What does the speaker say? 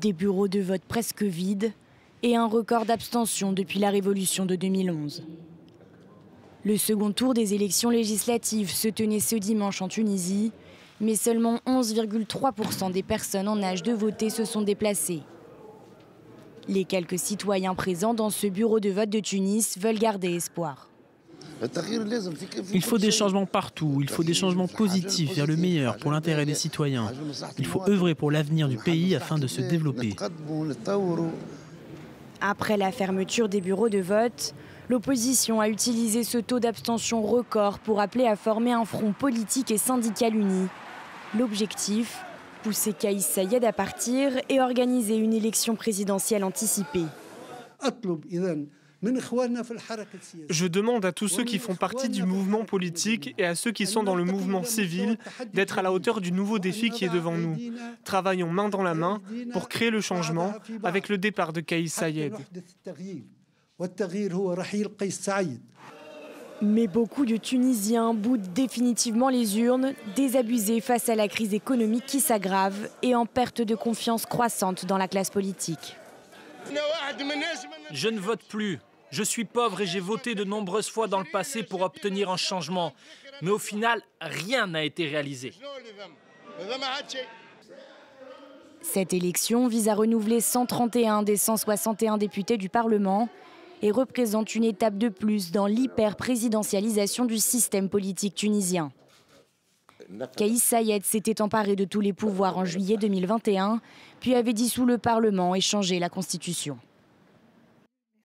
Des bureaux de vote presque vides et un record d'abstention depuis la révolution de 2011. Le second tour des élections législatives se tenait ce dimanche en Tunisie, mais seulement 11,3% des personnes en âge de voter se sont déplacées. Les quelques citoyens présents dans ce bureau de vote de Tunis veulent garder espoir. Il faut des changements partout, il faut des changements positifs vers le meilleur pour l'intérêt des citoyens. Il faut œuvrer pour l'avenir du pays afin de se développer. Après la fermeture des bureaux de vote, l'opposition a utilisé ce taux d'abstention record pour appeler à former un front politique et syndical uni. L'objectif, pousser Kaïs Saïed à partir et organiser une élection présidentielle anticipée. Je demande à tous ceux qui font partie du mouvement politique et à ceux qui sont dans le mouvement civil d'être à la hauteur du nouveau défi qui est devant nous. Travaillons main dans la main pour créer le changement avec le départ de Kaïs Saïed. Mais beaucoup de Tunisiens boudent définitivement les urnes, désabusés face à la crise économique qui s'aggrave et en perte de confiance croissante dans la classe politique. Je ne vote plus. Je suis pauvre et j'ai voté de nombreuses fois dans le passé pour obtenir un changement. Mais au final, rien n'a été réalisé. Cette élection vise à renouveler 131 des 161 députés du Parlement et représente une étape de plus dans l'hyper-présidentialisation du système politique tunisien. Kaïs Saïed s'était emparé de tous les pouvoirs en juillet 2021, puis avait dissous le Parlement et changé la Constitution.